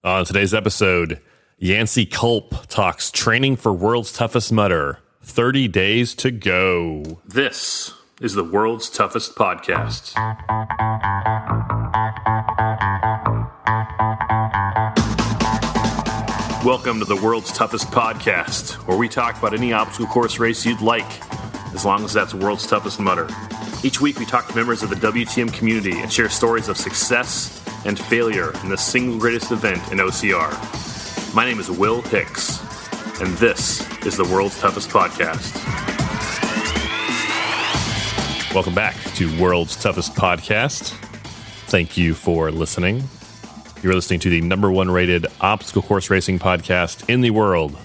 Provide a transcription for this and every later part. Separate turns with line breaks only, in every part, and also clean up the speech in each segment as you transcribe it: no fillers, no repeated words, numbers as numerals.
On today's episode, Yancy Culp talks training for world's toughest mudder. 30 days to go. This is the world's toughest podcast. Welcome to the world's toughest podcast, where we talk about any obstacle course race you'd like, as long as that's world's toughest mudder. Each week we talk to members of the WTM community and share stories of success and failure in the single greatest event in OCR. My name is Will Hicks, and this is the world's toughest podcast. Welcome back to World's Toughest Podcast. Thank you for listening. You're listening to the number one rated obstacle course racing podcast in the world.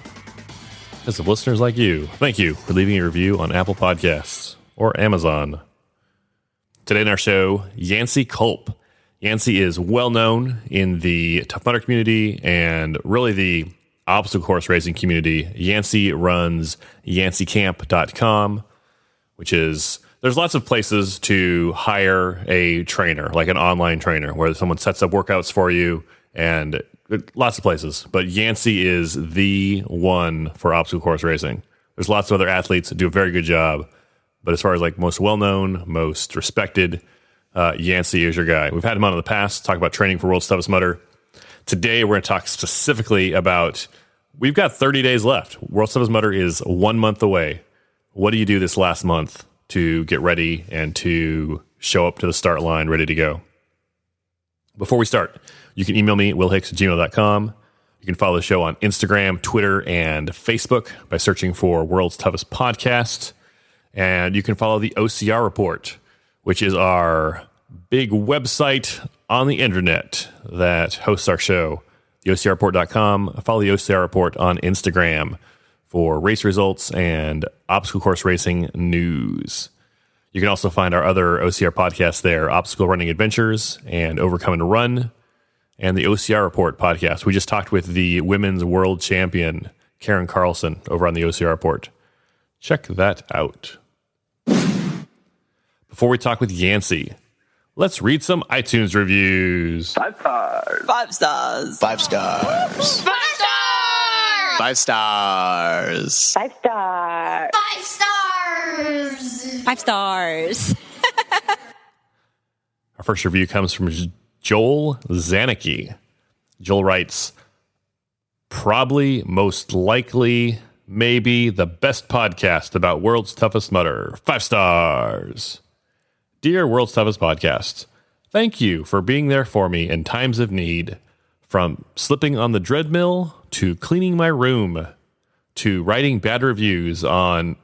As of listeners like you, thank you for leaving a review on Apple Podcasts or Amazon. Today in our show, Yancy Culp. Yancy is well known in the Tough Mudder community and really the obstacle course racing community. Yancy runs yancycamp.com, which is, there's lots of places to hire a trainer, like an online trainer, where someone sets up workouts for you, and lots of places. But Yancy is the one for obstacle course racing. There's lots of other athletes that do a very good job, but as far as like most well-known, most respected, Yancy is your guy. We've had him on in the past, talk about training for world's toughest mudder. Today, we're going to talk specifically about, we've got 30 days left. World's toughest mudder is 1 month away. What do you do this last month to get ready and to show up to the start line ready to go? Before we start, you can email me, willhicks@gmail.com. You can follow the show on Instagram, Twitter, and Facebook by searching for World's Toughest Podcast. And you can follow the OCR Report, which is our big website on the internet that hosts our show, the OCRreport.com. Follow the OCR Report on Instagram for race results and obstacle course racing news. You can also find our other OCR podcasts there, Obstacle Running Adventures and Overcome and Run, and the OCR Report podcast. We just talked with the women's world champion, Karen Carlson, over on the OCR Report. Check that out. Before we talk with Yancy, let's read some iTunes reviews.
5 stars.
5 stars.
5 stars.
5 stars.
5 stars.
5 stars.
5 stars. 5 stars.
Our first review comes from Joel Zanicki. Joel writes, probably, most likely, maybe the best podcast about world's toughest mudder. 5 stars. Dear World's Toughest Podcast, thank you for being there for me in times of need. From slipping on the treadmill to cleaning my room to writing bad reviews on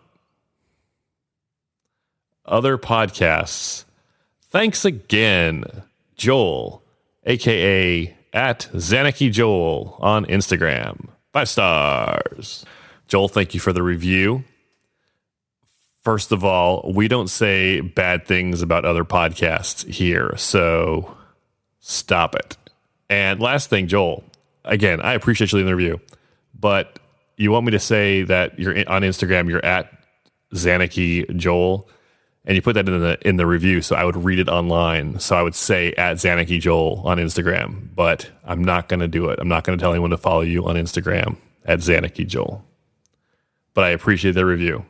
other podcasts. Thanks again, Joel, aka @ZanickiJoel on Instagram. 5 stars. Joel, thank you for the review. First of all, we don't say bad things about other podcasts here, so stop it. And last thing, Joel, again, I appreciate you leaving the review, but you want me to say that you're on Instagram, you're @ZanickiJoel, and you put that in the review, so I would read it online. So I would say @ZanickiJoel on Instagram, but I'm not going to do it. I'm not going to tell anyone to follow you on Instagram @ZanickiJoel. But I appreciate the review.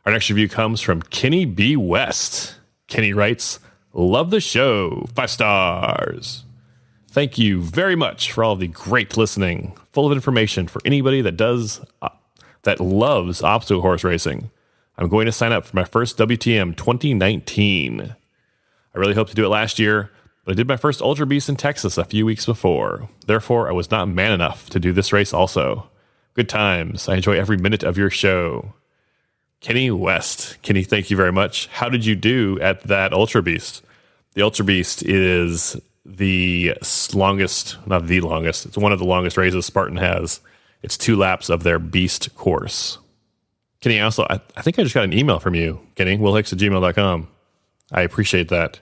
Our next review comes from Kenny B. West. Kenny writes, love the show. 5 stars. Thank you very much for all the great listening, full of information for anybody that loves obstacle course racing. I'm going to sign up for my first WTM 2019. I really hoped to do it last year, but I did my first Ultra Beast in Texas a few weeks before. Therefore, I was not man enough to do this race also. Good times. I enjoy every minute of your show. Kenny West. Kenny, thank you very much. How did you do at that Ultra Beast? The Ultra Beast is the longest, not the longest, it's one of the longest races Spartan has. It's 2 laps of their Beast course. Kenny, also, I think I just got an email from you, Kenny, willhicks@gmail.com. I appreciate that.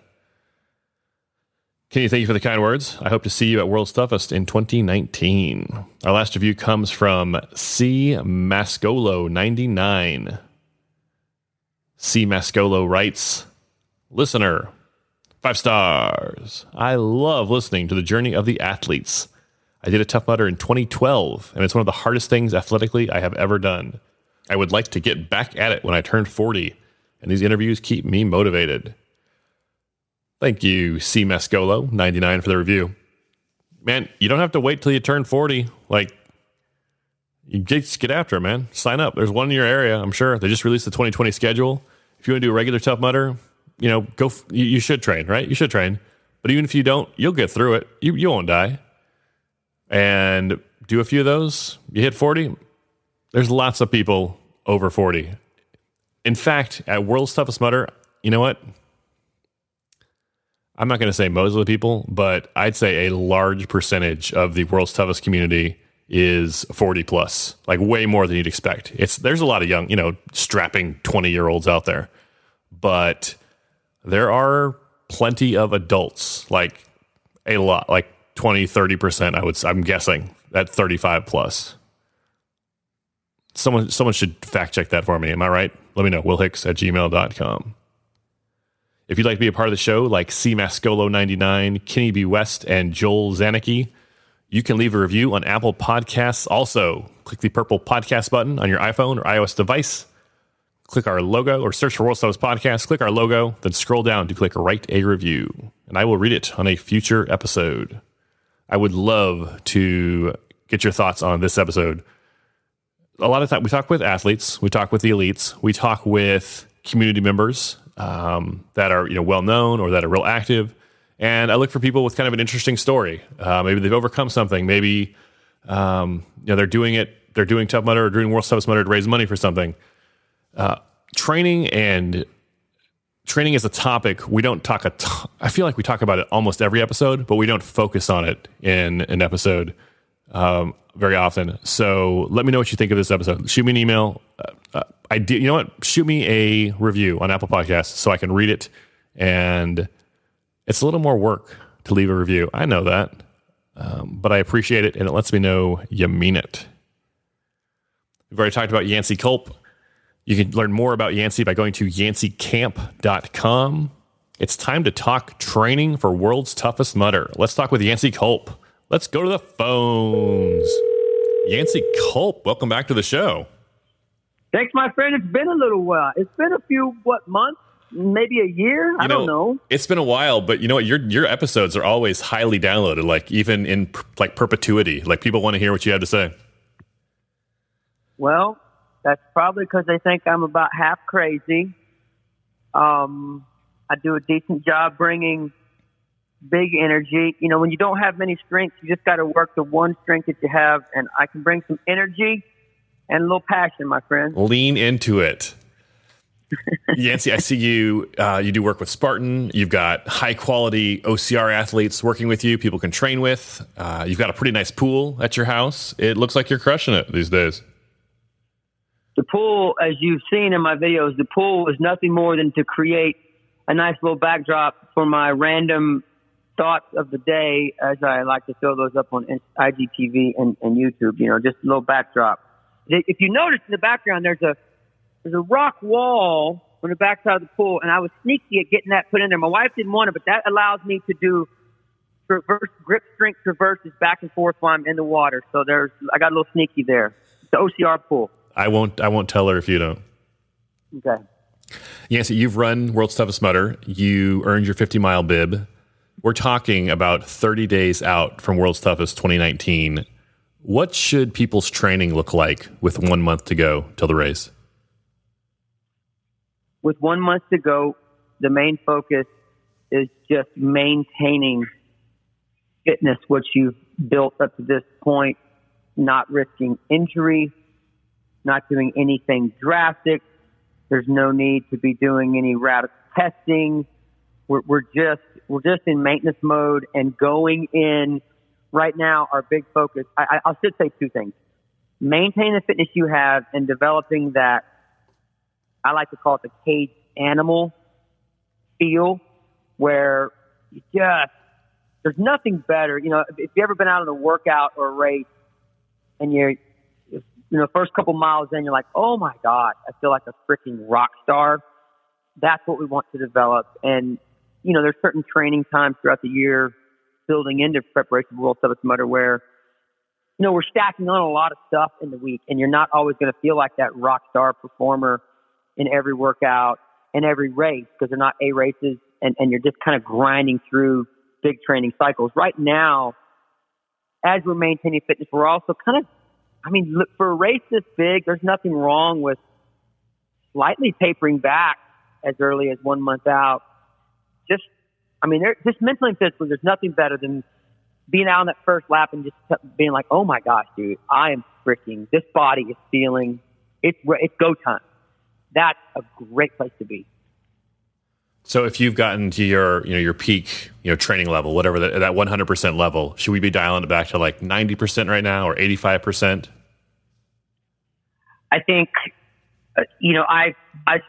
Kenny, thank you for the kind words. I hope to see you at World's Toughest in 2019. Our last review comes from C. Mascolo99. C. Mascolo writes, Listener, 5 stars. I love listening to the journey of the athletes. I did a Tough Mudder in 2012, and it's one of the hardest things athletically I have ever done. I would like to get back at it when I turn 40, and these interviews keep me motivated. Thank you, C. Mascolo, 99 for the review. Man, you don't have to wait till you turn 40. Like, you just get after it, man. Sign up. There's one in your area, I'm sure. They just released the 2020 schedule. If you want to do a regular Tough Mudder, you should train, right? You should train. But even if you don't, you'll get through it. You won't die. And do a few of those. You hit 40. There's lots of people over 40. In fact, at World's Toughest Mudder, you know what? I'm not going to say most of the people, but I'd say a large percentage of the World's Toughest community is 40 plus, like way more than you'd expect. There's a lot of young, strapping 20-year-olds out there, but there are plenty of adults, like a lot, like 20, 30%, I'm guessing, at 35 plus. Someone should fact check that for me. Am I right? Let me know. willhicks@gmail.com. If you'd like to be a part of the show, like C. Mascolo99, Kenny B. West, and Joel Zanicki, you can leave a review on Apple Podcasts. Also, click the purple podcast button on your iPhone or iOS device. Click our logo or search for World's Toughest Podcast. Click our logo, then scroll down to click Write a Review, and I will read it on a future episode. I would love to get your thoughts on this episode. A lot of time we talk with athletes, we talk with the elites, we talk with community members that are well known or that are real active, and I look for people with kind of an interesting story. Maybe they've overcome something. Maybe they're doing Tough Mudder or doing World's Toughest Mudder to raise money for something. Training is a topic we don't talk I feel like we talk about it almost every episode, but we don't focus on it in an episode very often. So let me know what you think of this episode. Shoot me an email. Shoot me a review on Apple Podcasts so I can read it. And it's a little more work to leave a review. I know that, but I appreciate it, and it lets me know you mean it. We've already talked about Yancy Culp. You can learn more about Yancy by going to yancycamp.com. It's time to talk training for World's Toughest Mudder. Let's talk with Yancy Culp. Let's go to the phones. Yancy Culp, welcome back to the show.
Thanks, my friend. It's been a little while. It's been a few, months? Maybe a year? I don't know.
It's been a while, but you know what? Your episodes are always highly downloaded, like even in perpetuity. Like people want to hear what you have to say.
Well, that's probably because they think I'm about half crazy. I do a decent job bringing big energy. When you don't have many strengths, you just got to work the one strength that you have, and I can bring some energy and a little passion, my friend. Lean into it.
Yancy, I see you do work with Spartan. You've got high-quality OCR athletes working with you, people can train with. You've got a pretty nice pool at your house. It looks like you're crushing it these days.
The pool, as you've seen in my videos, the pool is nothing more than to create a nice little backdrop for my random thoughts of the day, as I like to throw those up on IGTV and YouTube, just a little backdrop. If you notice in the background, there's a rock wall on the backside of the pool, and I was sneaky at getting that put in there. My wife didn't want it, but that allows me to do reverse grip strength reverses back and forth while I'm in the water. So I got a little sneaky there. It's the OCR pool.
I won't tell her if you don't.
Okay.
Yancy, you've run World's Toughest Mudder. You earned your 50-mile bib. We're talking about 30 days out from World's Toughest 2019. What should people's training look like with 1 month to go till the race?
With 1 month to go, the main focus is just maintaining fitness, which you've built up to this point, not risking injury, not doing anything drastic. There's no need to be doing any radical testing. We're just in maintenance mode and going in right now. Our big focus, I should say two things: maintain the fitness you have and developing that. I like to call it the caged animal feel, where there's nothing better. If you've ever been out on a workout or a race and you're, first couple miles in, you're like, oh my God, I feel like a freaking rock star. That's what we want to develop. And, there's certain training times throughout the year building into preparation for World Toughest Mudder where, we're stacking on a lot of stuff in the week, and you're not always going to feel like that rock star performer in every workout and every race because they're not A races, and you're just kind of grinding through big training cycles. Right now, as we're maintaining fitness, we're also kind of, look, for a race this big, there's nothing wrong with slightly tapering back as early as 1 month out. Just mentally and physically, there's nothing better than being out on that first lap and just being like, oh my gosh, dude, I am freaking, this body is feeling, it's go time. That's a great place to be.
So if you've gotten to your peak, training level, whatever that 100% level, should we be dialing it back to like 90% right now or 85%?
I think, I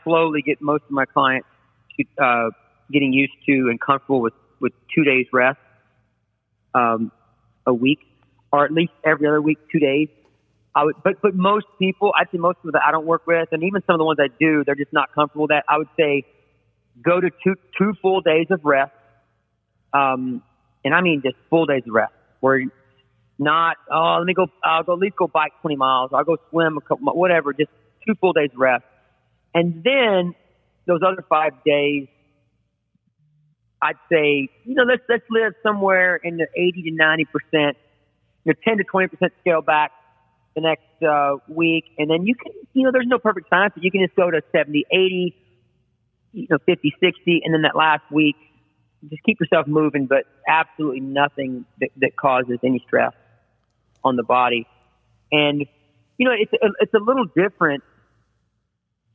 slowly get most of my clients getting used to and comfortable with 2 days rest a week, or at least every other week, 2 days. But most people, I'd say most people that I don't work with, and even some of the ones I do, they're just not comfortable with that. I would say go to two full days of rest. And I mean just full days of rest where not, I'll at least go bike 20 miles. I'll go swim a couple, whatever, just 2 full days of rest. And then those other 5 days, I'd say, let's live somewhere in the 80 to 90%, 10 to 20% scale back the next week. And then you can, there's no perfect science, but you can just go to 70, 80, 50, 60. And then that last week, just keep yourself moving, but absolutely nothing that causes any stress on the body. And, it's a little different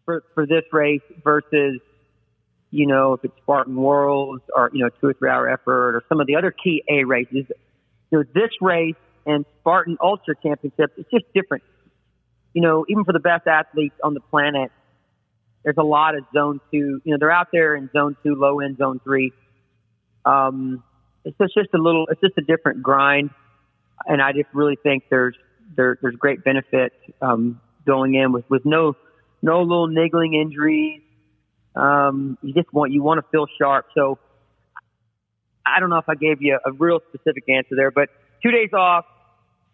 for this race versus, if it's Spartan Worlds or, 2 or 3 hour effort or some of the other key A races, this race and Spartan Ultra Championships, it's just different. Even for the best athletes on the planet, there's a lot of zone 2, they're out there in zone 2, low end zone 3. It's just a different grind. And I just really think there's great benefit, going in with no little niggling injuries. You want to feel sharp. So I don't know if I gave you a real specific answer there, but 2 days off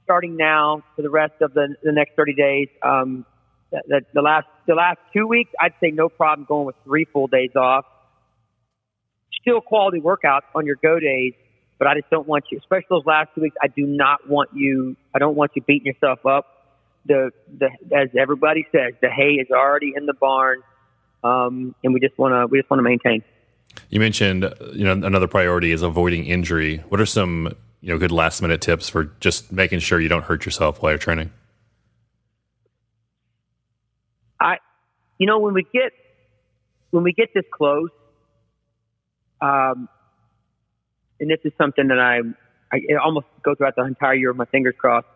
starting now for the rest of the next 30 days. The last 2 weeks, I'd say no problem going with 3 full days off. Still quality workouts on your go days, but I just don't want you, especially those last 2 weeks. I don't want you beating yourself up. As everybody says, the hay is already in the barn. And we just want to maintain.
You mentioned, another priority is avoiding injury. What are some, good last minute tips for just making sure you don't hurt yourself while you're training?
When we get this close, and this is something that I almost go throughout the entire year with my fingers crossed.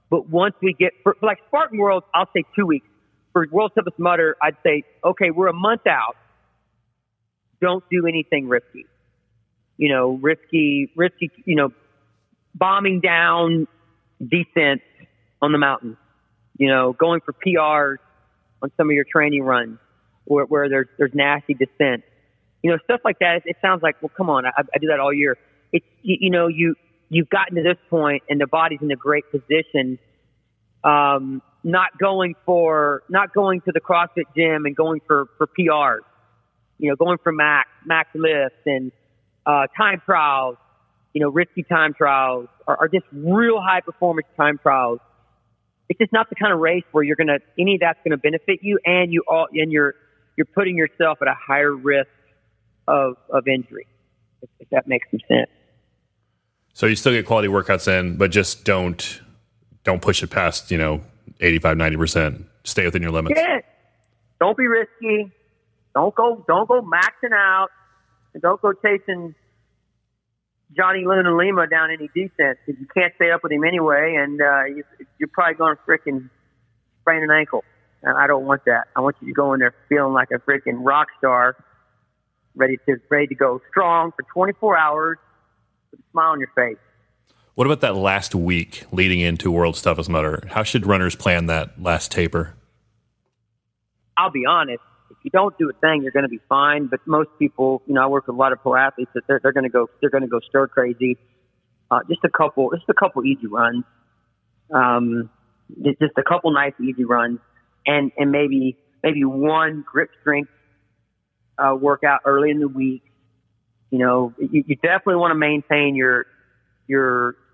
But once we get, for like Spartan Worlds, I'll say 2 weeks. For World Toughest Mudder, I'd say, okay, we're a month out. Don't do anything risky. Risky, bombing down descents on the mountains. Going for PRs on some of your training runs where there's nasty descent. Stuff like that. It sounds like, well, come on, I do that all year. It's, you've gotten to this point and the body's in a great position. Not going to the CrossFit gym and going for PRs, going for max lifts and, time trials, risky time trials are just real high performance time trials. It's just not the kind of race where any of that's going to benefit you and you're putting yourself at a higher risk of injury, if that makes some sense.
So you still get quality workouts in, but just don't push it past, 85, 90%. Stay within your limits.
Yeah. Don't be risky. Don't go maxing out, and don't go chasing Johnny Luna Lima down any descent because you can't stay up with him anyway, and you're probably going to frickin' sprain an ankle. And I don't want that. I want you to go in there feeling like a freaking rock star, ready to go strong for 24 hours with a smile on your face.
What about that last week leading into World's Toughest Mudder? How should runners plan that last taper?
I'll be honest. If you don't do a thing, you're going to be fine. But most people, I work with a lot of pro athletes that they're going to go stir crazy. Just a couple easy runs. Just a couple nice easy runs, and maybe one grip strength workout early in the week. You definitely want to maintain your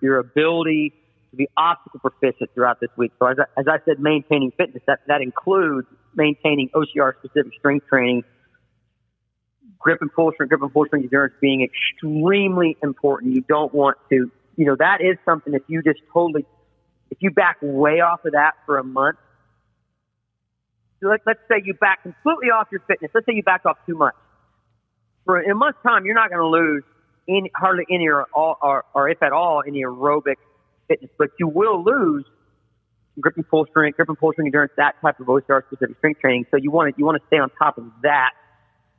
ability to be obstacle proficient throughout this week. So as I said, maintaining fitness, that includes maintaining OCR specific strength training, grip and pull strength endurance being extremely important. You don't want to, that is something if you back way off of that for a month, let's say you back completely off your fitness. Let's say you back off 2 months. For a month's time, you're not going to lose hardly any or if at all, any aerobic fitness, but you will lose grip and pull strength endurance, that type of OCR specific strength training. So you want to stay on top of that.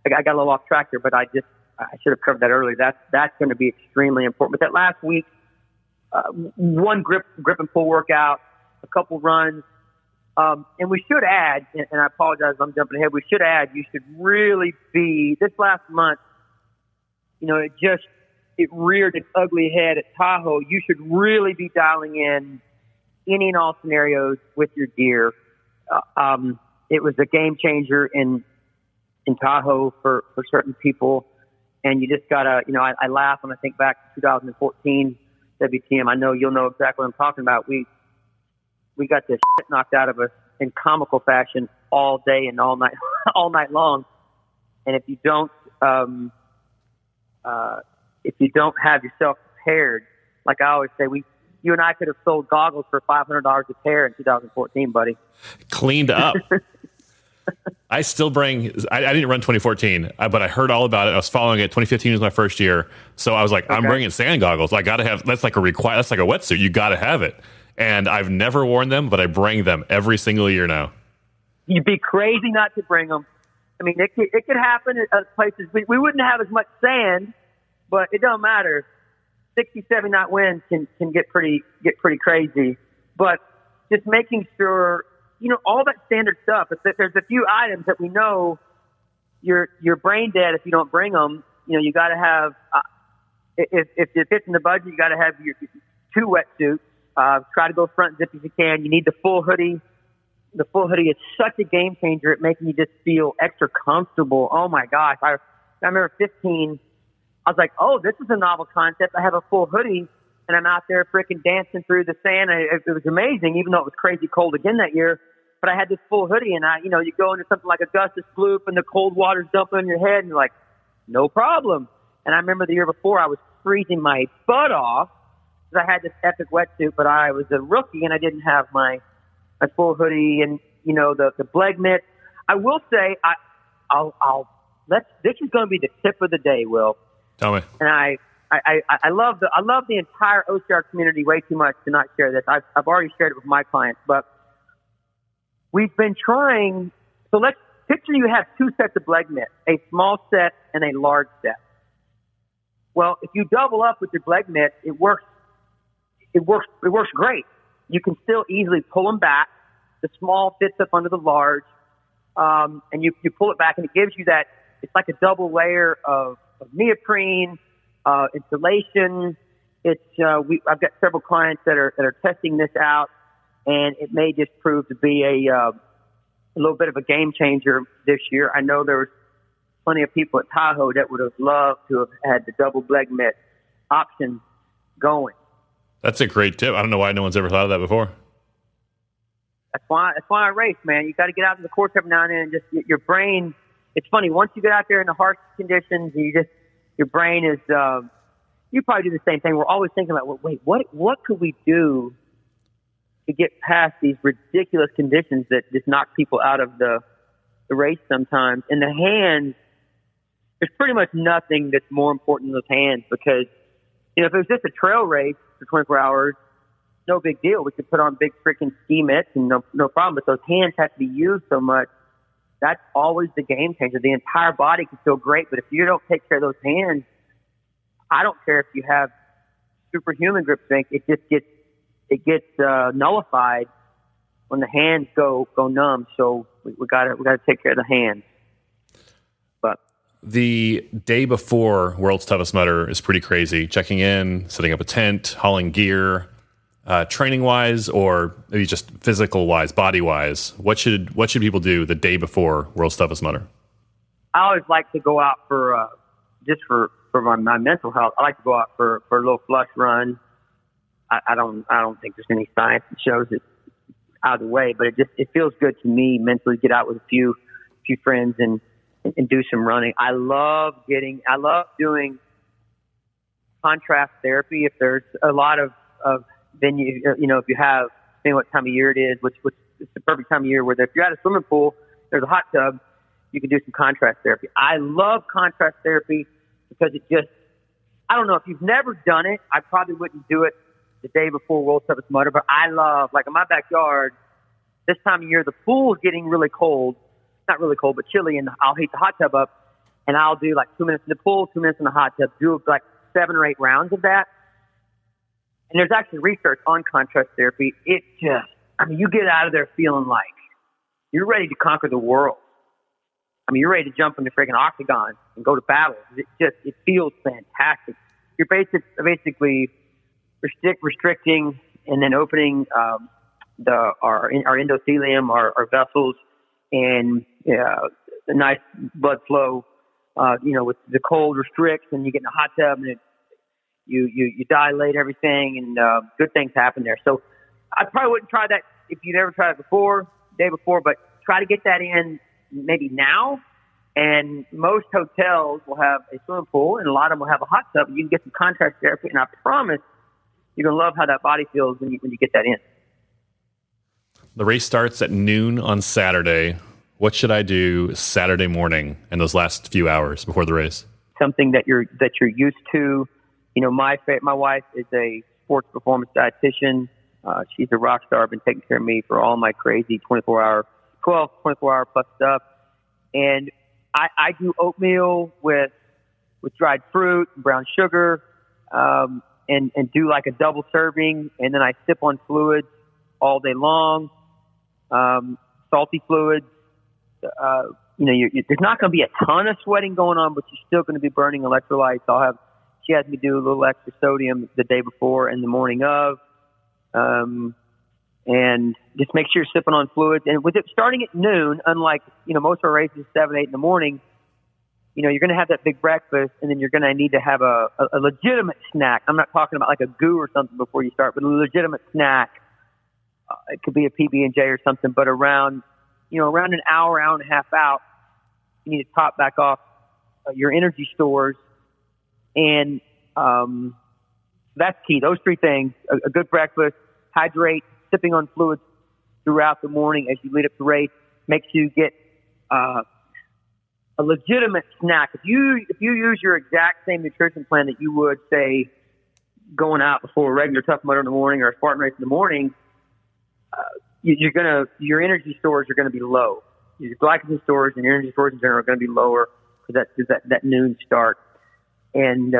I got a little off track there, but I should have covered that earlier. That's going to be extremely important. But that last week, one grip and pull workout, a couple runs, and we should add, and I apologize if I'm jumping ahead, we should add, you should really be, this last month, it reared its ugly head at Tahoe. You should really be dialing in any and all scenarios with your gear. It was a game changer in Tahoe for certain people. And you just gotta, I laugh when I think back to 2014 WTM. I know you'll know exactly what I'm talking about. We got this shit knocked out of us in comical fashion all day and all night, all night long. And if you don't have yourself prepared, like I always say, you and I could have sold goggles for $500 a pair in 2014, buddy.
Cleaned up. I still bring, I didn't run 2014, but I heard all about it. I was following it. 2015 was my first year. So I was like, okay, I'm bringing sand goggles. I got to have, that's like a wetsuit. You got to have it. And I've never worn them, but I bring them every single year now.
You'd be crazy not to bring them. I mean, it could happen at other places. We wouldn't have as much sand, but it don't matter. 60, 70 knot winds can get pretty crazy. But just making sure, all that standard stuff. There's a few items that we know you're brain dead if you don't bring them. You got to have, if it fits in the budget, you got to have your 2 wetsuits. Try to go front zip if you can. You need the full hoodie. The full hoodie is such a game changer at making you just feel extra comfortable. Oh my gosh. I remember 15. I was like, oh, this is a novel concept. I have a full hoodie and I'm out there freaking dancing through the sand. It was amazing, even though it was crazy cold again that year. But I had this full hoodie and you go into something like Augustus Gloop and the cold water's dumping on your head and you're like, no problem. And I remember the year before I was freezing my butt off because I had this epic wetsuit, but I was a rookie and I didn't have my full hoodie and, the Bleg mitt. I will say, this is going to be the tip of the day, Will.
Tell me.
And I love the entire OCR community way too much to not share this. I've already shared it with my clients, but we've been trying. So let's picture you have 2 sets of Bleg mitts, a small set and a large set. Well, if you double up with your Bleg mitt, it works great. You can still easily pull them back. The small fits up under the large, and you pull it back, and it gives you that. It's like a double layer of neoprene, insulation. I've got several clients that are testing this out, and it may just prove to be a little bit of a game changer this year. I know there was plenty of people at Tahoe that would have loved to have had the double Bleg mitt option going.
That's a great tip. I don't know why no one's ever thought of that before.
That's why I race, man. You got to get out in the course every now and then and just your brain. It's funny. Once you get out there in the harsh conditions, your brain is, you probably do the same thing. We're always thinking about, well, wait, what could we do to get past these ridiculous conditions that just knock people out of the race sometimes? And the hands, there's pretty much nothing that's more important than those hands because, if it was just a trail race for 24 hours, no big deal. We could put on big freaking ski mitts and no problem. But those hands have to be used so much. That's always the game changer. The entire body can feel great, but if you don't take care of those hands, I don't care if you have superhuman grip strength. It just gets nullified when the hands go numb. So we gotta take care of the hands.
the day before World's Toughest Mudder is pretty crazy. Checking in, setting up a tent, hauling gear, training wise, or maybe just physical wise, body wise. What should people do the day before World's Toughest Mudder?
I always like to go out for just for my mental health. I like to go out for a little flush run. I don't think there's any science that shows it either way, but it feels good to me mentally. Get out with a few friends and do some running. I love doing contrast therapy. If there's a lot of venue, if you have, depending what time of year it is, which it's the perfect time of year where if you're at a swimming pool, there's a hot tub, you can do some contrast therapy. I love contrast therapy because I don't know, if you've never done it, I probably wouldn't do it the day before World's Toughest Mudder, but I love, like in my backyard, this time of year, the pool's getting really cold. Not really cold, but chilly, and I'll heat the hot tub up, and I'll do like 2 minutes in the pool, 2 minutes in the hot tub, do like 7 or 8 rounds of that. And there's actually research on contrast therapy. You get out of there feeling like you're ready to conquer the world. You're ready to jump in the freaking octagon and go to battle. It feels fantastic. You're basically restricting and then opening our endothelium, our vessels, and the nice blood flow. With the cold restricts, and you get in a hot tub, and you dilate everything, and good things happen there. So I probably wouldn't try that if you've never tried it before, day before, but try to get that in maybe now. And most hotels will have a swimming pool, and a lot of them will have a hot tub, and you can get some contrast therapy. And I promise you're going to love how that body feels when you get that in.
The race starts at noon on Saturday. What should I do Saturday morning in those last few hours before the race?
Something that you're used to. My wife is a sports performance dietitian. She's a rock star. Been taking care of me for all my crazy 24 hour plus stuff. And I do oatmeal with dried fruit and brown sugar, and do like a double serving. And then I sip on fluids all day long. Salty fluids. There's not going to be a ton of sweating going on, but you're still going to be burning electrolytes. She has me do a little extra sodium the day before and the morning of, and just make sure you're sipping on fluids. And with it starting at noon, unlike, most of our races 7, 8 in the morning, you're going to have that big breakfast, and then you're going to need to have a legitimate snack. I'm not talking about like a goo or something before you start, but a legitimate snack. It could be a PB&J or something, but around an hour and a half out, you need to top back off your energy stores. And that's key. Those 3 things, a good breakfast, hydrate, sipping on fluids throughout the morning as you lead up to the race, makes you get a legitimate snack. If you use your exact same nutrition plan that you would, say, going out before a regular Tough Mudder in the morning or a Spartan race in the morning, your energy stores are going to be low. Your glycogen stores and your energy stores in general are going to be lower because that noon start. And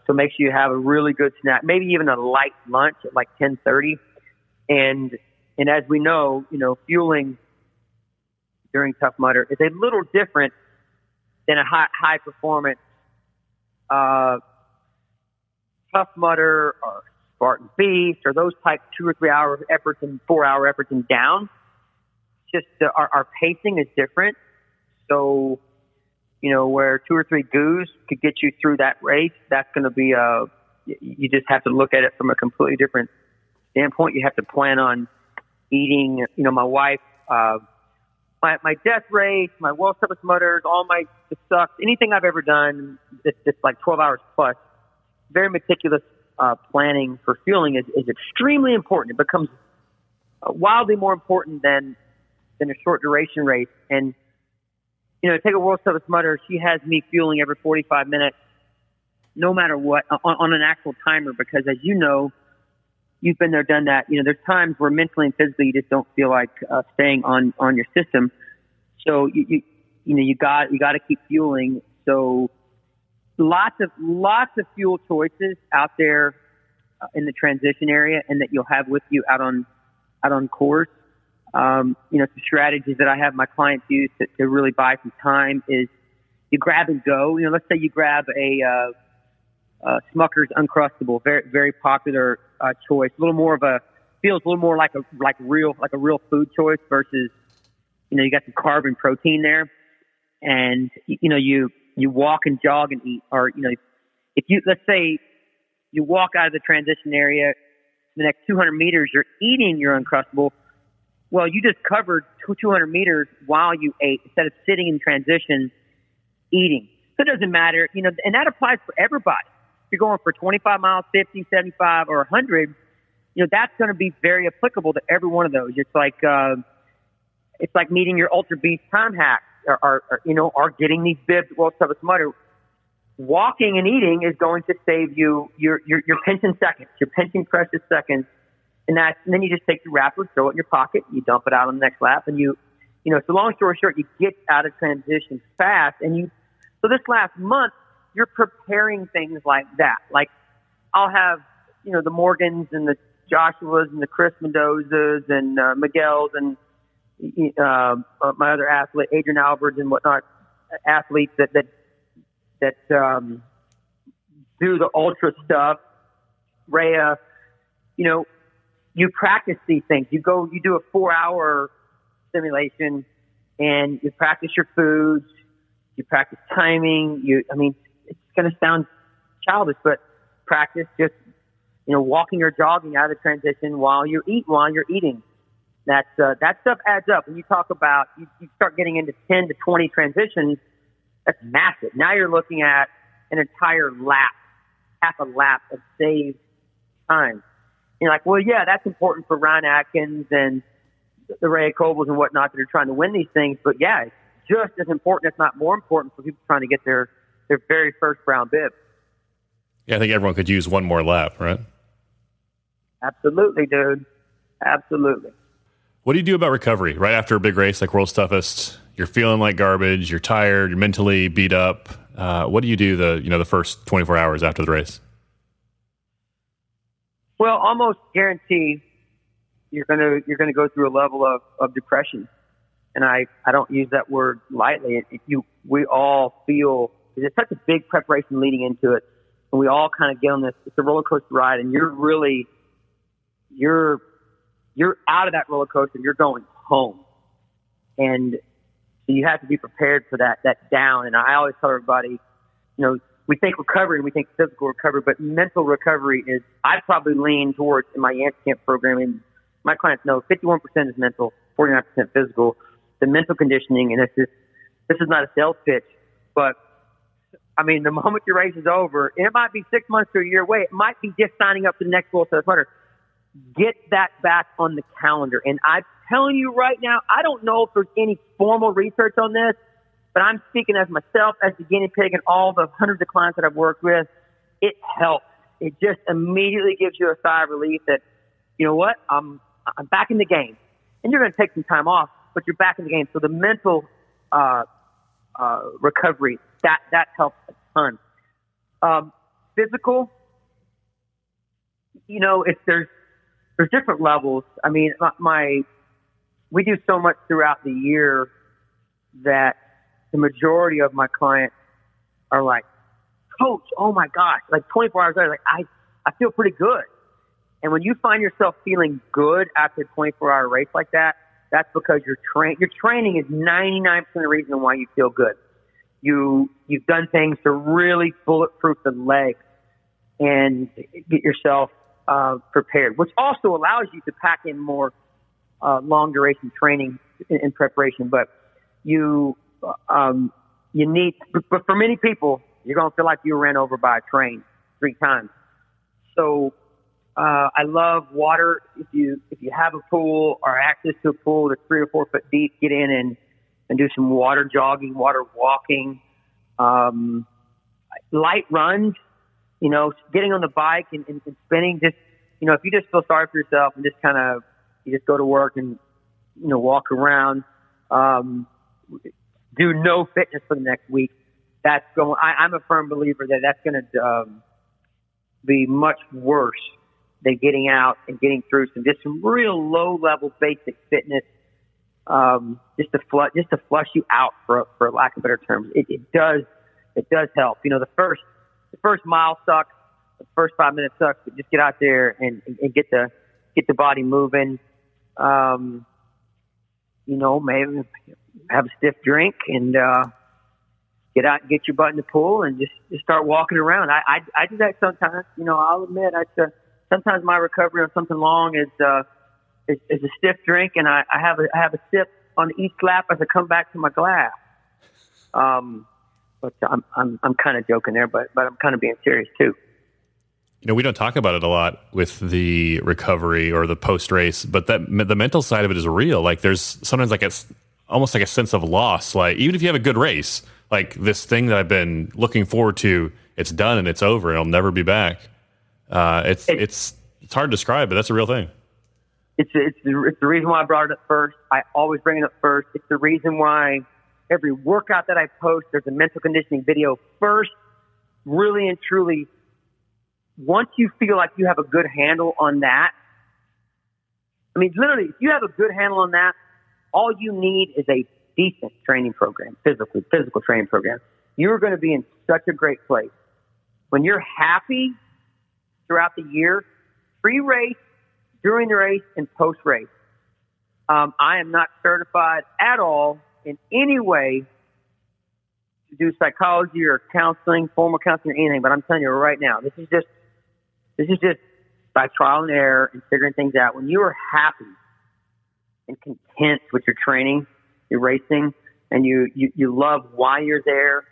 so make sure you have a really good snack, maybe even a light lunch at like 10:30. And as we know, fueling during Tough Mudder is a little different than a high performance Tough Mudder or Spartan Beast or those type 2 or 3 hour efforts and 4 hour efforts and down. Just our pacing is different. So, where 2 or 3 goos could get you through that race, that's going to be you just have to look at it from a completely different standpoint. You have to plan on eating, my wife, my death race, my World's Toughest Mudders, all my sucks, anything I've ever done, it's like 12 hours plus. Very meticulous planning for fueling is extremely important. It becomes wildly more important than a short duration race. And, take a World's Toughest Mudder, she has me fueling every 45 minutes, no matter what, on an actual timer, because as you know, you've been there, done that. There's times where mentally and physically you just don't feel like staying on your system. So you got to keep fueling. So lots of fuel choices out there in the transition area, and that you'll have with you out on course. Some strategies that I have my clients use to really buy some time is, you grab and go. Let's say you grab a Smucker's Uncrustable, very very popular choice. Feels a little more like a real food choice versus you got the carb and protein there, and you walk and jog and eat, or if let's say you walk out of the transition area, the next 200 meters you're eating your Uncrustable. Well, you just covered 200 meters while you ate instead of sitting in transition eating. So it doesn't matter, and that applies for everybody. If you're going for 25 miles, 50, 75, or 100, that's going to be very applicable to every one of those. It's like meeting your Ultra Beast time hack or getting these bibs at World's Toughest Mudder. Walking and eating is going to save you your pinching seconds, your pinching precious seconds. And then you just take your wrapper, throw it in your pocket, you dump it out on the next lap, and so long story short, you get out of transition fast. So this last month, you're preparing things like that. Like I'll have, the Morgans and the Joshuas and the Chris Mendozas and Miguel's and my other athlete, Adrian Alvarez and whatnot, athletes that do the ultra stuff. Rhea, you practice these things. You do a 4-hour simulation and you practice your foods, you practice timing. It's going to sound childish, but practice just, walking or jogging out of the transition while you're eating. That stuff adds up. When you talk about, you start getting into 10 to 20 transitions, that's massive. Now you're looking at an entire lap, half a lap of saved time. You're like, well, yeah, that's important for Ryan Atkins and the Ray Cobles and whatnot that are trying to win these things. But yeah, it's just as important, if not more important, for people trying to get their very first brown bib.
Yeah, I think everyone could use one more lap, right?
Absolutely, dude. Absolutely.
What do you do about recovery right after a big race like World's Toughest? You're feeling like garbage. You're tired. You're mentally beat up. What do you do the first 24 hours after the race?
Well, almost guarantee you're gonna go through a level of depression, and I don't use that word lightly. We all feel, it's such a big preparation leading into it, and we all kind of get on this. It's a roller coaster ride, and you're out of that roller coaster. You're going home, and so you have to be prepared for that down. And I always tell everybody, we think recovery and we think physical recovery, but mental recovery is, I probably lean towards, in my Yancy Camp program, and my clients know 51% is mental, 49% physical. The mental conditioning, and this is not a sales pitch, but the moment your race is over, it might be 6 months to a year away. It might be just signing up for the next World Toughest Mudder. Get that back on the calendar. And I'm telling you right now, I don't know if there's any formal research on this, but I'm speaking as myself, as the guinea pig, and all the hundreds of clients that I've worked with. It helps. It just immediately gives you a sigh of relief that, you know what, I'm back in the game. And you're going to take some time off, but you're back in the game. So the mental recovery, that helps a ton. Physical, if there's different levels. We do so much throughout the year that the majority of my clients are like, Coach, oh my gosh, like 24 hours later, like I feel pretty good. And when you find yourself feeling good after a 24-hour race like that, that's because your training is 99% of the reason why you feel good. You've done things to really bulletproof the legs and get yourself prepared, which also allows you to pack in more long duration training in preparation. But you need, but for many people, you're going to feel like you ran over by a train 3 times. So I love water. If you have a pool or access to a pool that's 3 or 4 foot deep, get in and do some water jogging, water walking, light runs. Getting on the bike and spinning. Just if you just feel sorry for yourself and just kind of you just go to work and walk around, do no fitness for the next week. That's going. I'm a firm believer that that's going to be much worse than getting out and getting through some real low level basic fitness just to flush you out, for lack of better terms. It does help. The first mile sucks, the first 5 minutes sucks, but just get out there and get the body moving. Maybe have a stiff drink and get out and get your butt in the pool and just start walking around. I do that sometimes. I'll admit, sometimes my recovery on something long is a stiff drink, and I have a sip on each lap as I come back to my glass. But I'm kind of joking there, but I'm kind of being serious too.
We don't talk about it a lot with the recovery or the post race, but the mental side of it is real. Like there's sometimes like it's almost like a sense of loss. Like even if you have a good race, like this thing that I've been looking forward to, it's done and it's over and I'll never be back. It's hard to describe, but that's a real thing.
It's the reason why I brought it up first. I always bring it up first. It's the reason why every workout that I post, there's a mental conditioning video first, really and truly. Once you feel like you have a good handle on that, literally, if you have a good handle on that, all you need is a decent training program, physical training program. You're going to be in such a great place. When you're happy throughout the year, pre-race, during the race, and post-race. I am not certified at all in any way to do psychology or counseling, formal counseling or anything, but I'm telling you right now, this is just by trial and error and figuring things out. When you are happy and content with your training, your racing, and you love why you're there,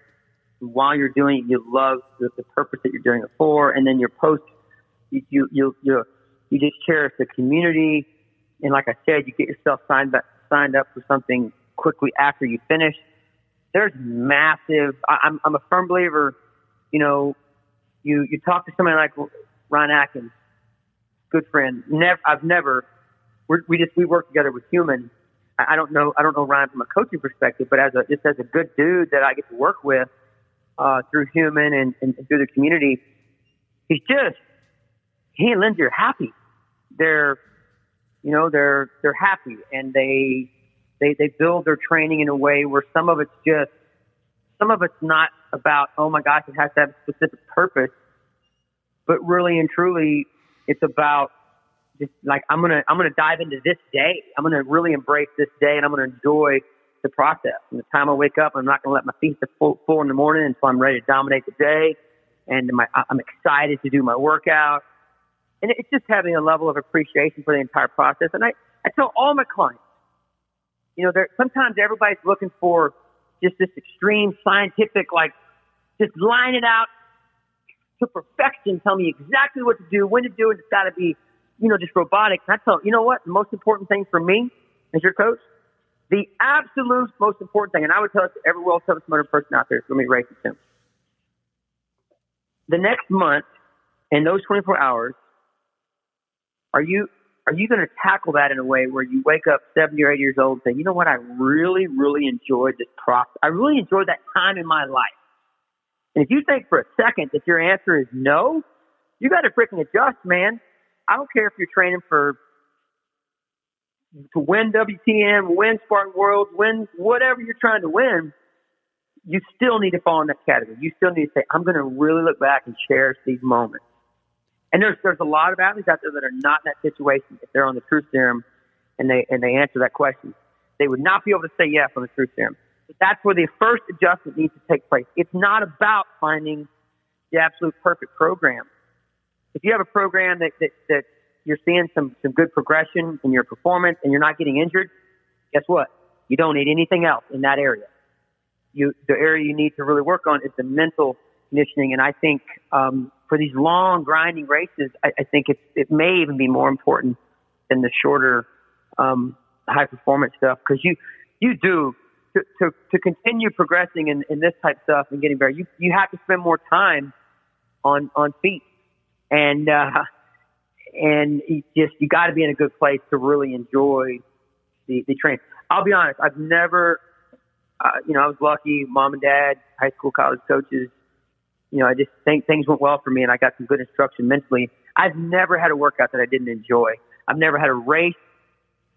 and while you're doing it, you love the purpose that you're doing it for, and then your post, you just cherish the community, and like I said, you get yourself signed up for something quickly after you finish. There's massive. I'm a firm believer. You talk to somebody like Ron Atkins, good friend. We work together with Human. I don't know Ryan from a coaching perspective, but as a good dude that I get to work with through Human and through the community, he and Lindsay are happy. They're happy, and they build their training in a way where some of it's not about, oh my gosh, it has to have a specific purpose, but really and truly, it's about just like, I'm gonna dive into this day. I'm gonna really embrace this day, and I'm gonna enjoy the process. From the time I wake up, I'm not gonna let my feet hit the floor in the morning until I'm ready to dominate the day, and I'm excited to do my workout. And it's just having a level of appreciation for the entire process. And I tell all my clients, sometimes everybody's looking for just this extreme scientific, like just line it out to perfection, tell me exactly what to do, when to do it. It's got to be, just robotic. And I tell them, you know what? The most important thing for me as your coach, the absolute most important thing, and I would tell it to every well-toughest motor person out there, it's going to be racing sim. The next month, in those 24 hours, are you going to tackle that in a way where you wake up 70 or 80 years old and say, you know what, I really, really enjoyed this process. I really enjoyed that time in my life. And if you think for a second that your answer is no, you got to freaking adjust, man. I don't care if you're training to win WTM, win Spartan Worlds, win whatever you're trying to win. You still need to fall in that category. You still need to say, I'm going to really look back and cherish these moments. And there's a lot of athletes out there that are not in that situation. If they're on the truth serum and they answer that question, they would not be able to say yes on the truth serum. But that's where the first adjustment needs to take place. It's not about finding the absolute perfect program. If you have a program that you're seeing some good progression in your performance and you're not getting injured, guess what? You don't need anything else in that area. The area you need to really work on is the mental conditioning. And I think for these long grinding races, I think it may even be more important than the shorter high performance stuff, because you do to continue progressing in this type of stuff and getting better. You have to spend more time on feet, and you got to be in a good place to really enjoy the training. I'll be honest, I've never, I was lucky, mom and dad, high school, college coaches. I just think things went well for me, and I got some good instruction mentally. I've never had a workout that I didn't enjoy. I've never had a race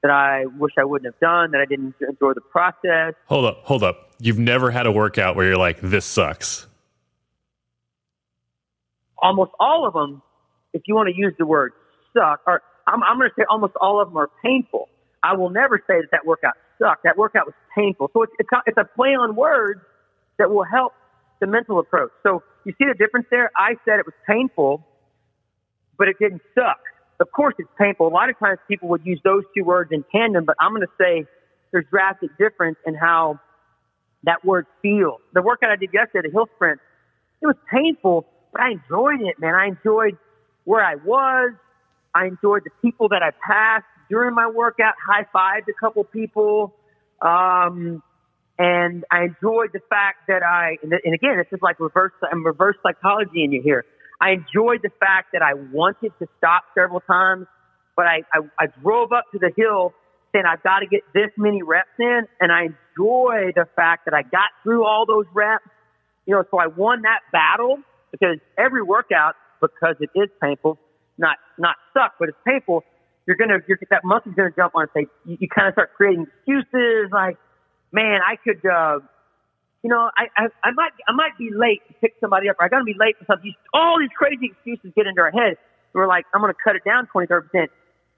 that I wish I wouldn't have done, that I didn't enjoy the process.
Hold up. You've never had a workout where you're like, this sucks.
Almost all of them, if you want to use the word suck, or I'm going to say almost all of them are painful. I will never say that workout sucked. That workout was painful. So it's a play on words that will help the mental approach. So you see the difference there? I said it was painful, but it didn't suck. Of course it's painful. A lot of times people would use those two words in tandem, but I'm going to say there's drastic difference in how that word feels. The workout I did yesterday, the hill sprint, it was painful, but I enjoyed it, man. I enjoyed where I was. I enjoyed the people that I passed during my workout, high-fived a couple people. And I enjoyed the fact that and again, it's just like reverse psychology in you here. I enjoyed the fact that I wanted to stop several times, but I drove up to the hill saying I've got to get this many reps in, and I enjoy the fact that I got through all those reps. So I won that battle because every workout, because it is painful, not suck, but it's painful. That muscle's gonna jump on and say you kind of start creating excuses like, man, I could. I might be late to pick somebody up, or I'm going to be late for something. All these crazy excuses get into our head. We're like, I'm going to cut it down 20-30%.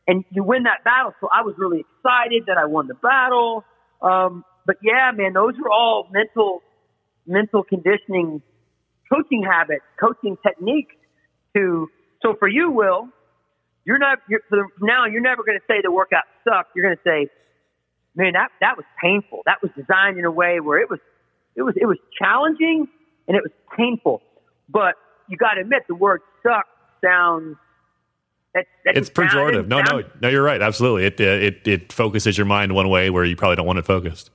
And you win that battle. So I was really excited that I won the battle. But yeah, man, those are all mental conditioning, coaching habits, coaching techniques so for you, Will, you're never going to say the workout sucked. You're going to say, man, that was painful. That was designed in a way where it was challenging and it was painful, but you got to admit the word "suck" sounds.
It's pejorative. No, you're right. Absolutely, it focuses your mind one way where you probably don't want it focused.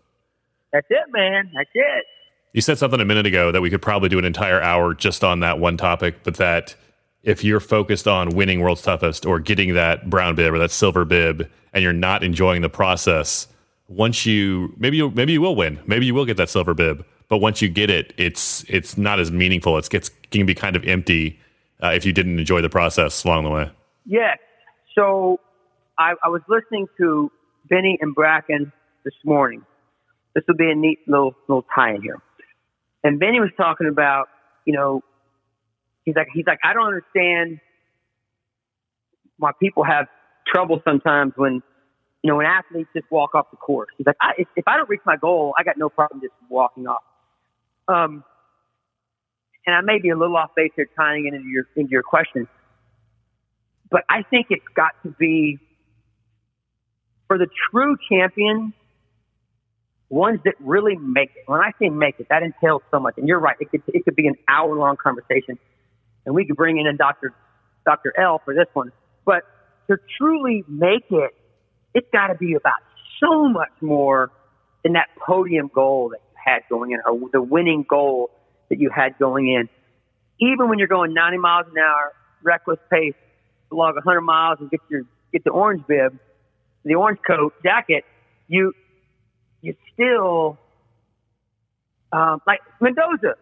That's it, man. That's it.
You said something a minute ago that we could probably do an entire hour just on that one topic, but that if you're focused on winning World's Toughest or getting that brown bib or that silver bib, and you're not enjoying the process. Once maybe you will win, maybe you will get that silver bib, but once you get it, it's not as meaningful. It can be kind of empty if you didn't enjoy the process along the way.
Yes. So I was listening to Benny and Bracken this morning. This will be a neat little tie-in here. And Benny was talking about, he's like, I don't understand why people have trouble sometimes when athletes just walk off the course. He's like, if I don't reach my goal, I got no problem just walking off. And I may be a little off base here tying it into your question, but I think it's got to be for the true champions, ones that really make it. When I say make it, that entails so much. And you're right. It could be an hour-long conversation, and we could bring in Dr. L for this one. But to truly make it, it's got to be about so much more than that podium goal that you had going in, or the winning goal that you had going in. Even when you're going 90 miles an hour, reckless pace, to log 100 miles and get the orange bib, the orange coat, jacket, you still, like Mendoza.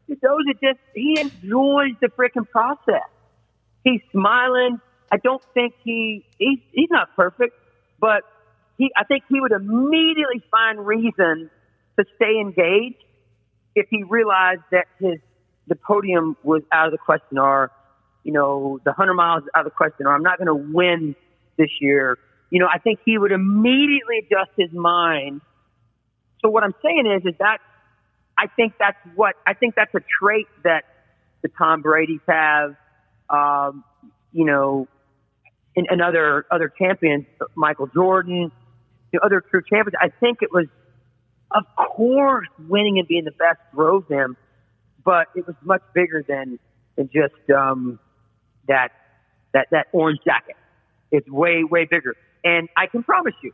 He enjoys the freaking process. He's smiling. I don't think he's not perfect, but I think he would immediately find reason to stay engaged if he realized that the podium was out of the question, or, the 100 miles is out of the question, or I'm not going to win this year. I think he would immediately adjust his mind. So what I'm saying is that I think that's a trait that the Tom Brady's have, and other champions, Michael Jordan, other true champions. I think it was, of course, winning and being the best drove them, but it was much bigger than just that orange jacket. It's way, way bigger. And I can promise you,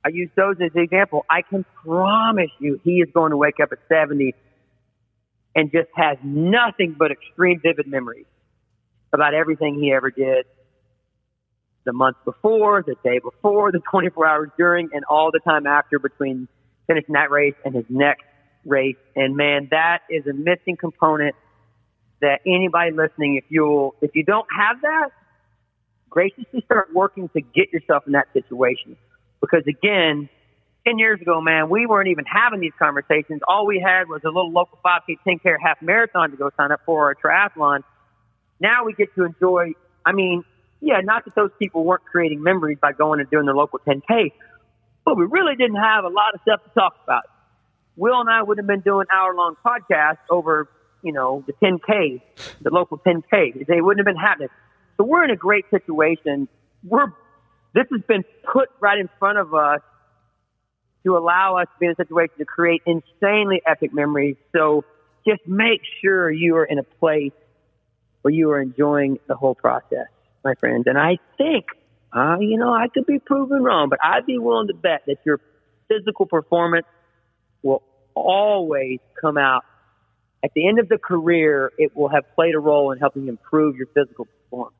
I use those as an example. I can promise you he is going to wake up at 70 and just has nothing but extreme vivid memories about everything he ever did the month before, the day before, the 24 hours during, and all the time after between finishing that race and his next race. And man, that is a missing component that anybody listening, if you don't have that, graciously start working to get yourself in that situation. Because again, 10 years ago, man, we weren't even having these conversations. All we had was a little local 5K, 10K, or half marathon to go sign up for, or a triathlon. Now we get to enjoy, not that those people weren't creating memories by going and doing their local 10K, but we really didn't have a lot of stuff to talk about. Will and I would have been doing hour-long podcasts over, the 10K, the local 10K. They wouldn't have been happening. So we're in a great situation. This has been put right in front of us to allow us to be in a situation to create insanely epic memories. So just make sure you are in a place where you are enjoying the whole process, my friends. And I think, I could be proven wrong, but I'd be willing to bet that your physical performance will always come out. At the end of the career, it will have played a role in helping improve your physical performance.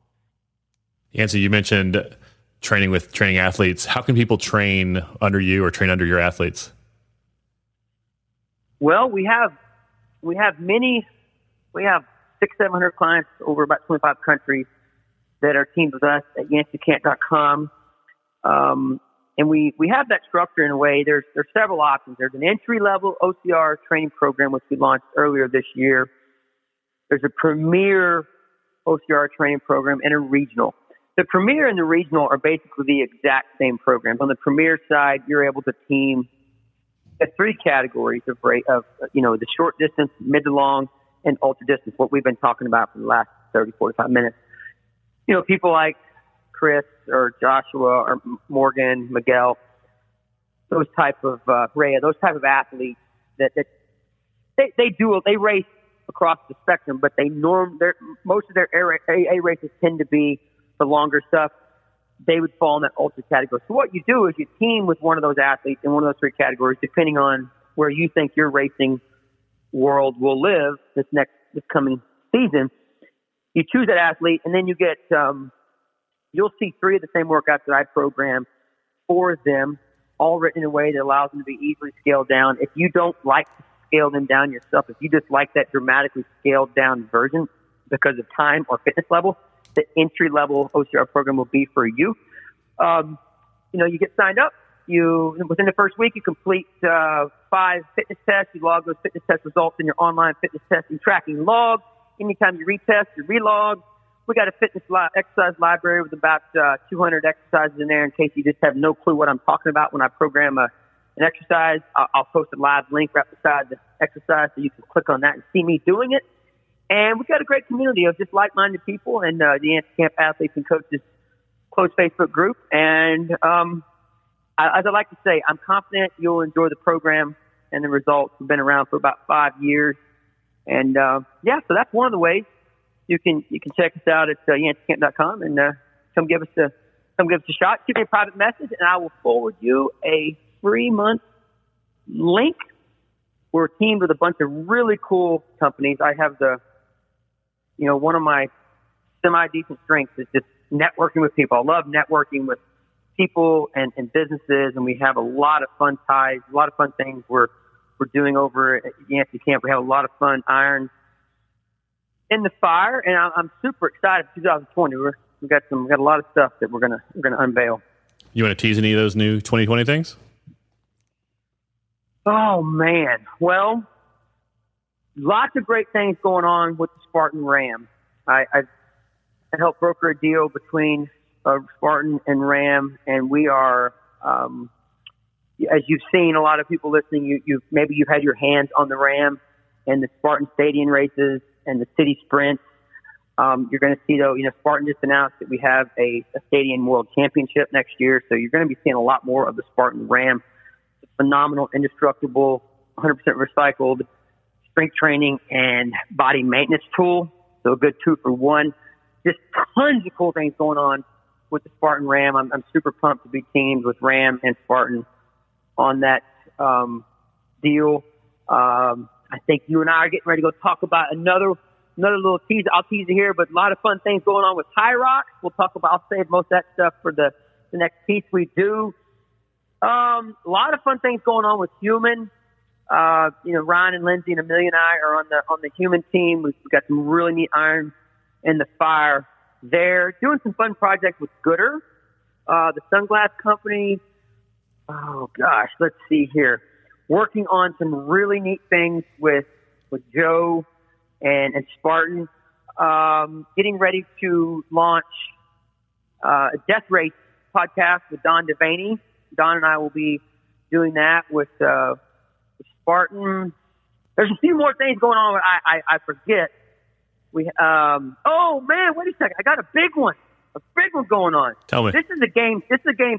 Yancy, you mentioned training athletes. How can people train under you or train under your athletes?
Well, we have 600-700 clients over about 25 countries that are teamed with us at yancycamp.com. And we have that structure in a way. There's several options. There's an entry-level OCR training program, which we launched earlier this year. There's a premier OCR training program and a regional. The premier and the regional are basically the exact same programs. On the premier side, you're able to team at 3 categories of the short distance, mid to long, and ultra distance, what we've been talking about for the last 30, 45 minutes. People like Chris or Joshua or Morgan, Miguel, those type of Rhea, those type of athletes that they race across the spectrum, but most of their A races tend to be the longer stuff. They would fall in that ultra category. So what you do is you team with one of those athletes in one of those 3 categories, depending on where you think your racing world will live this coming season. You choose that athlete, and then you get you'll see 3 of the same workouts that I program for them, all written in a way that allows them to be easily scaled down. If you don't like to scale them down yourself, if you just like that dramatically scaled down version because of time or fitness level, the entry level OCR program will be for you. You get signed up. Within the first week, you complete 5 fitness tests. You log those fitness test results in your online fitness testing tracking log. Anytime you retest, you relog. We got a fitness exercise library with about 200 exercises in there in case you just have no clue what I'm talking about when I program an exercise. I'll post a live link right beside the exercise so you can click on that and see me doing it. And we've got a great community of just like-minded people and the Yancy Camp Athletes and Coaches closed Facebook group. And as I like to say, I'm confident you'll enjoy the program and the results. We've been around for about 5 years. And so that's one of the ways you can check us out at yancycamp.com and come give us a shot. Give me a private message, and I will forward you a free month link. We're teamed with a bunch of really cool companies. I have one of my semi-decent strengths is just networking with people. I love networking with people and businesses, and we have a lot of fun ties, a lot of fun things we're doing over at Yancy Camp. We have a lot of fun irons in the fire, and I'm super excited for 2020. We got a lot of stuff that we're gonna unveil.
You want to tease any of those new 2020 things?
Oh man, well, lots of great things going on with the Spartan Ram. I helped broker a deal between Spartan and Ram, and we are, as you've seen, a lot of people listening, you've had your hands on the Ram and the Spartan Stadium races and the city sprints. You're going to see, though, Spartan just announced that we have a Stadium World Championship next year, so you're going to be seeing a lot more of the Spartan Ram. It's a phenomenal, indestructible, 100% recycled strength training and body maintenance tool. So a good 2 for 1. Just tons of cool things going on with the Spartan Ram. I'm super pumped to be teamed with Ram and Spartan on that deal. I think you and I are getting ready to go talk about another little tease. I'll tease it here, but a lot of fun things going on with High Rock. I'll save most of that stuff for the next piece we do. A lot of fun things going on with Human. Ryan and Lindsay and Amelia and I are on the Human team. We've got some really neat irons in the fire They're doing some fun projects with Gooder, the sunglass company. Oh gosh, let's see here. Working on some really neat things with Joe and Spartan. Getting ready to launch a Death Race podcast with Don Devaney. Don and I will be doing that with Spartan. There's a few more things going on. I forget. Oh man, wait a second. I got a big one going on.
Tell me.
This is a game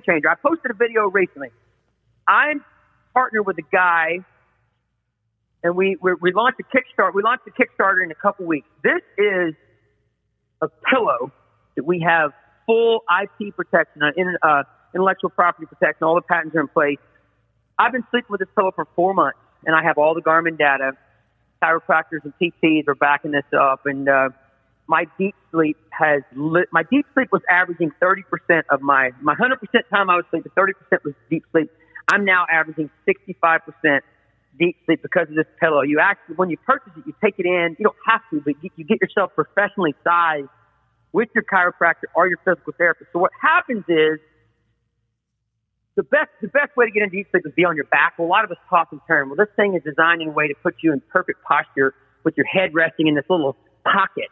changer. I posted a video recently. I'm partnered with a guy, and we launched a Kickstarter. We launched the Kickstarter in a couple weeks. This is a pillow that we have full IP protection, intellectual property protection. All the patents are in place. I've been sleeping with this pillow for 4 months, and I have all the Garmin data. Chiropractors and PTs are backing this up, and my deep sleep was averaging 30% of my 100% time I was sleeping. 30% was deep sleep. I'm now averaging 65% deep sleep because of this pillow. You actually, when you purchase it, you take it in. You don't have to, but you get yourself professionally sized with your chiropractor or your physical therapist. So what happens is the best way to get into deep sleep is be on your back. Well, a lot of us toss and turn. Well, this thing is designed in a way to put you in perfect posture with your head resting in this little pocket.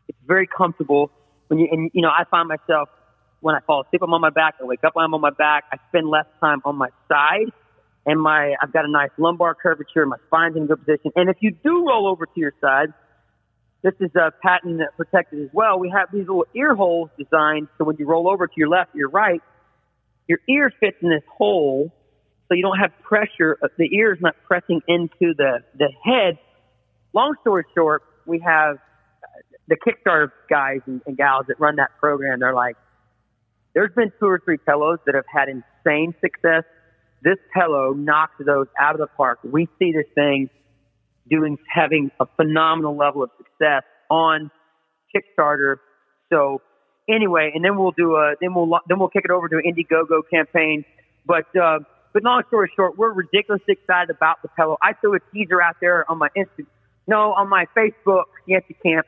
It's very comfortable. I find myself when I fall asleep, I'm on my back. I wake up, I'm on my back. I spend less time on my side, and I've got a nice lumbar curvature. My spine's in a good position. And if you do roll over to your side, this is patent protected as well. We have these little ear holes designed so when you roll over to your left or your right, your ear fits in this hole, so you don't have pressure. The ear is not pressing into the head. Long story short, we have the Kickstarter guys and gals that run that program. They're like, there's been 2 or 3 pillows that have had insane success. This pillow knocks those out of the park. We see this thing having a phenomenal level of success on Kickstarter. So anyway, and then we'll kick it over to an Indiegogo campaign. But long story short, we're ridiculously excited about the pillow. I threw a teaser out there on my on my Facebook, Yancy Camp,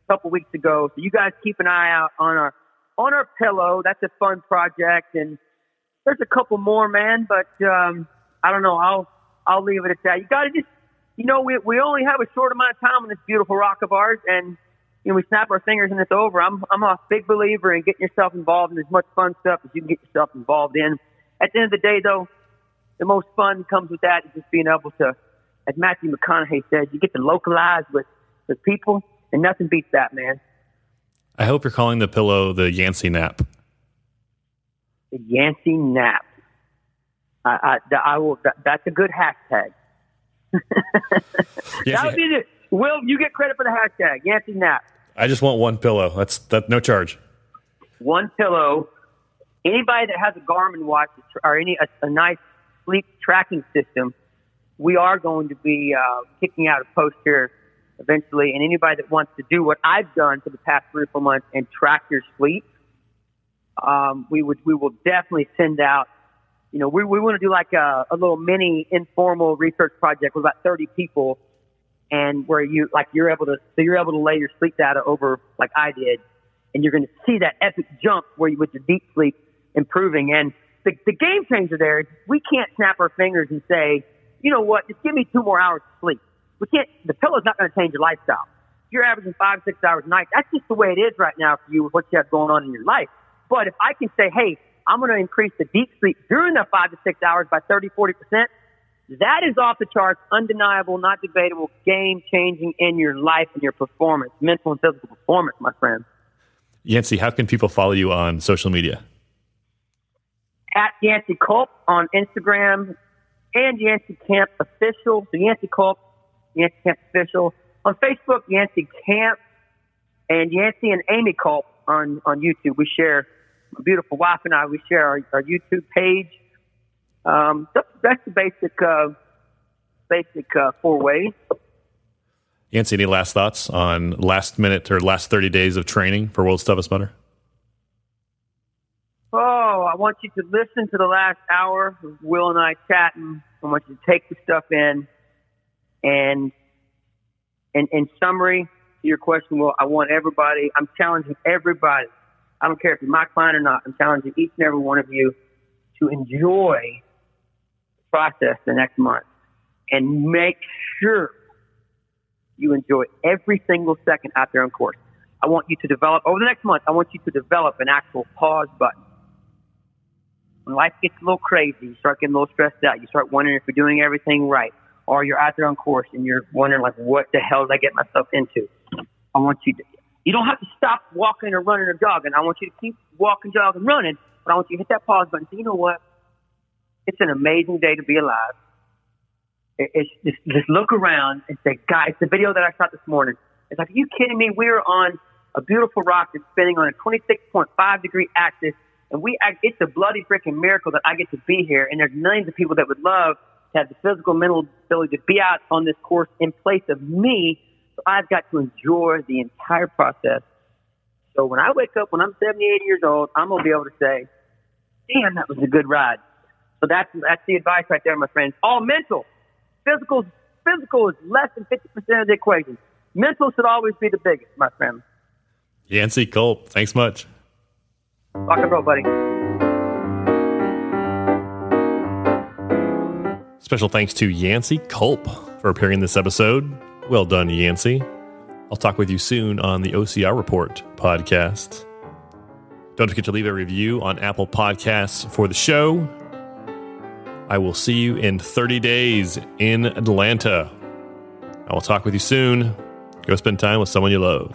a couple weeks ago. So you guys keep an eye out on our pillow. That's a fun project, and there's a couple more, man. But I don't know. I'll leave it at that. You got to just, we only have a short amount of time on this beautiful rock of ours, and we snap our fingers and it's over. I'm a big believer in getting yourself involved in as much fun stuff as you can get yourself involved in. At the end of the day, though, the most fun comes with that is just being able to, as Matthew McConaughey said, you get to localize with people, and nothing beats that, man.
I hope you're calling the pillow the Yancy Nap.
The Yancy Nap. I will. That's a good hashtag. That would be Will, you get credit for the hashtag Yancy Nap.
I just want one pillow. That's no charge.
One pillow. Anybody that has a Garmin watch or a nice sleep tracking system, we are going to be kicking out a post here eventually. And anybody that wants to do what I've done for the past 3 or 4 months and track your sleep, we will definitely send out. We want to do like a little mini informal research project with about 30 people, and where you're able to lay your sleep data over like I did, and you're going to see that epic jump with your deep sleep improving. And the game changer there is we can't snap our fingers and say, you know what, just give me 2 more hours of sleep. We can't. The pillow's not going to change your lifestyle. You're averaging 5, 6 hours a night. That's just the way it is right now for you with what you have going on in your life. But if I can say, hey, I'm going to increase the deep sleep during the 5 to 6 hours by 30, 40%. That is off the charts, undeniable, not debatable, game-changing in your life and your performance, mental and physical performance, my friend.
Yancy, how can people follow you on social media?
At Yancy Culp on Instagram and Yancy Camp Official. So Yancy Culp, Yancy Camp Official. On Facebook, Yancy Camp, and Yancy and Amy Culp on YouTube. We share, my beautiful wife and I, we share our YouTube page. That's the basic 4 ways.
Yancy, any last thoughts on last minute or last 30 days of training for World's Toughest Mudder?
Oh, I want you to listen to the last hour of Will and I chatting. I want you to take the stuff in. And in summary, your question, Will, I'm challenging everybody. I don't care if you're my client or not. I'm challenging each and every one of you to enjoy the process the next month and make sure you enjoy every single second out there on course. I want you to develop, over the next month, I want you to develop an actual pause button. When life gets a little crazy, you start getting a little stressed out. You start wondering if you're doing everything right. Or you're out there on course and you're wondering, like, what the hell did I get myself into? I want you to, you don't have to stop walking or running or jogging. I want you to keep walking, jogging, running. But I want you to hit that pause button and say, you know what? It's an amazing day to be alive. It's just look around and say, guys, the video that I shot this morning. It's like, are you kidding me? We are on a beautiful rock that's spinning on a 26.5 degree axis. And it's a bloody freaking miracle that I get to be here. And there's millions of people that would love to have the physical, mental ability to be out on this course in place of me. So I've got to enjoy the entire process. So when I wake up, when I'm 70, 80 years old, I'm going to be able to say, damn, that was a good ride. So that's the advice right there, my friends. All mental. Physical is less than 50% of the equation. Mental should always be the biggest, my friend.
Yancy Culp, thanks much.
Rock and roll, buddy.
Special thanks to Yancy Culp for appearing in this episode. Well done, Yancy. I'll talk with you soon on the OCR Report podcast. Don't forget to leave a review on Apple Podcasts for the show. I will see you in 30 days in Atlanta. I will talk with you soon. Go spend time with someone you love.